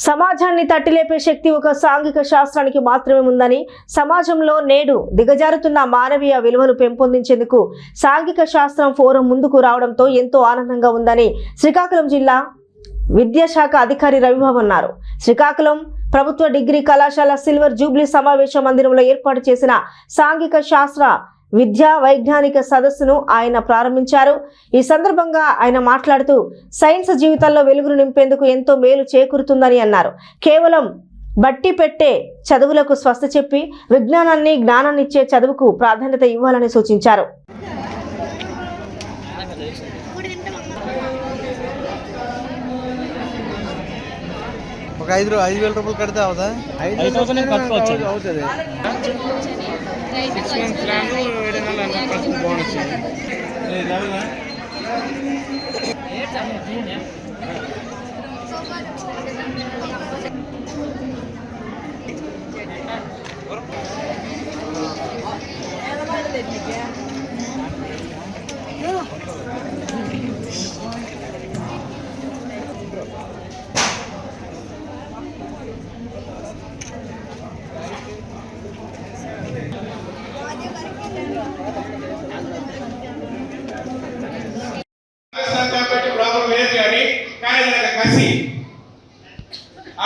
సమాజాన్ని తట్టిలేపే శక్తి ఒక సాంఘిక శాస్త్రానికి మాత్రమే ఉందని, సమాజంలో నేడు దిగజారుతున్న మానవీయ విలువలు పెంపొందించేందుకు సాంఘిక శాస్త్రం ఫోరం ముందుకు రావడంతో ఎంతో ఆనందంగా ఉందని శ్రీకాకుళం జిల్లా విద్యాశాఖ అధికారి రవిబాబు అన్నారు. శ్రీకాకుళం ప్రభుత్వ డిగ్రీ కళాశాల సిల్వర్ జూబ్లీ సమావేశ మందిరంలో ఏర్పాటు చేసిన సాంఘిక శాస్త్ర విద్యా వైజ్ఞానిక సదస్సును ఆయన ప్రారంభించారు. ఈ సందర్భంగా ఆయన మాట్లాడుతూ సైన్స్ జీవితాల్లో వెలుగును నింపేందుకు ఎంతో మేలు చేకూరుతుందని అన్నారు. కేవలం బట్టి పెట్టే చదువులకు స్వస్థ చెప్పి విజ్ఞానాన్ని జ్ఞానాన్ని ఇచ్చే చదువుకు ప్రాధాన్యత ఇవ్వాలని సూచించారు. ఒక 5,000 రూపాయలు కడితే అవుదా? 5,000 కట్టుకోవచ్చు. అవుతుంది. 6 months ప్లాన్ 7,500 బోనస్.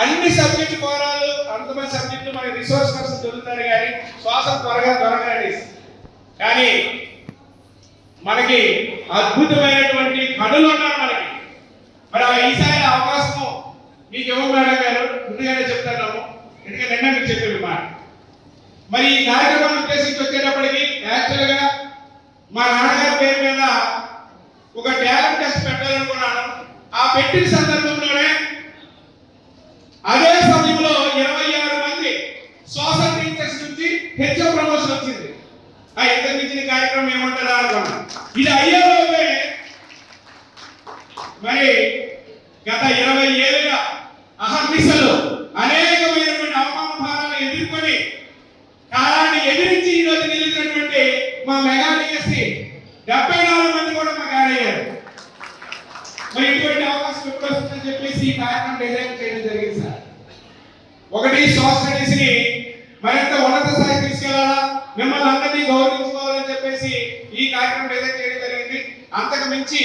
అన్ని సబ్జెక్టు పోరాలు అంతమంది సబ్జెక్టులు మనకి రిసోర్స్ పర్సన్ దొరుకుతారు కానీ శ్వాస త్వరగా దొరకనండి. కానీ మనకి అద్భుతమైనటువంటి కళలు ఉన్నారు మనకి. మరి ఈసారి అవకాశం మీకు ఇవ్వ మేడం గారు ముందుగానే చెప్తున్నాము, ఎందుకంటే నిన్న మీకు చెప్పారు మాట. మరి ఈ కార్యక్రమాన్ని ఉద్దేశించి వచ్చేటప్పటికి యాక్చువల్గా మా నాన్నగారి పేరు మీద ఒక టాలెంట్ టెస్ట్ పెట్టాలనుకున్నాను. ఆ పెట్టిన సందర్భంలోనే అదే సమయంలో 26 మంది సోషల్ టీచర్స్ నుంచి హెచ్ఓ ప్రమోషన్ వచ్చింది. ఆ ఇంతకుమించిన కార్యక్రమం ఏమంటారా అనుకున్నాను. ఇది అయ్యేలోపే మరి గత 20 ఏళ్ళుగా అహర్నిశలు అనేకమైనటువంటి అవమాన భారాలు ఎదుర్కొని కాలాన్ని ఎదిరించి ఈరోజు నిలిచినటువంటి మా మెగా డిఎస్సి 74 మంది కూడా మాకు యాడ్ అయ్యారు. మరి ఇటువంటి అవకాశం ఎప్పుడు వస్తుందని చెప్పేసి ఈ కార్యక్రమం డిజైన్ చేయడం జరిగింది సార్. ఒకటి సోషల్ స్టడీస్ ని మరింత ఉన్నత స్థాయికి తీసుకెళ్లాలా, మిమ్మల్ని అందరినీ గౌరవించుకోవాలని చెప్పేసి ఈ కార్యక్రమం డిజైన్ చేయడం జరిగింది. అంతకు మించి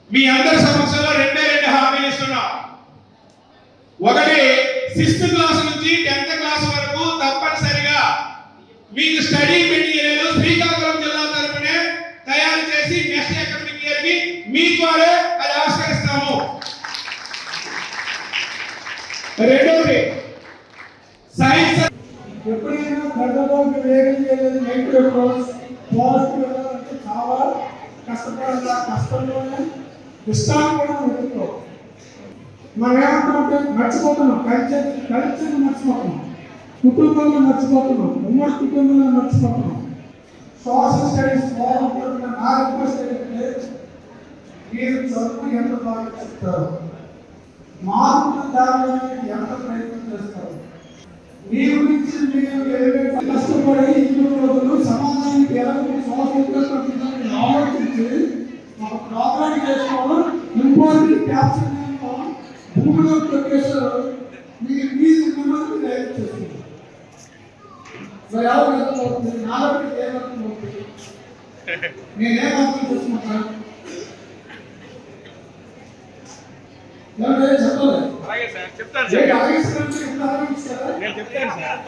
మీ అందరి సమక్షంలో రెండే హామీలు ఇస్తున్నాం. ఒకటి 6th క్లాస్ నుంచి 10th క్లాస్ వరకు తప్పనిసరిగా మీకు స్టడీ మెటీరియల్ శ్రీకాకుళం జిల్లా తరపునే తయారు చేసి నెక్స్ట్ అకాడమిక్ ఇయర్ కి మీ ద్వారా అది ఆవిష్కరిస్తాము. రెండోది సైన్స్ ఎప్పుడైనా గడ్డలోకి వేగం చేయలేదు నెగిటివ్ అప్రోచ్, పాజిటివ్ అంటే చాలా కష్టపడాలి. కష్టంలోనే ఇష్టాన్ని కూడా వెతుక్కో. మనం ఏమంటామంటే మర్చిపోతున్నాం, కల్చర్ మర్చిపోతున్నాం, కుటుంబంలో మర్చిపోతున్నాం, ఉమ్మడి కుటుంబంలో మర్చిపోతున్నాం. సోషల్ స్టడీస్ బాగుంటుంది. నా రిక్వెస్ట్ ఏంటంటే మీరు చదువు ఎంత బాగా చెప్తారు, మార్పులు తేవడానికి ఎంత ప్రయత్నం చేస్తారు, మీ గురించి మీరు కష్టపడి ఇన్ని రోజులు సమాజానికి ఎలాంటి సోషల్ ఆలోచించి ఒక ప్రోగ్రామ్ చేసుకోవడం ఇంపార్టెంట్ క్యాప్చర్ భూమిలో ప్రొఫెసర్ మీరు మిమ్మల్ని డైరెక్ట్ చేస్తుంది. మరి ఎవరు ఎంతవుతుంది, నాలుగు ఏమవుతుంది, నేనేమర్థం చేసుకుంటాను చెప్తాను సార్.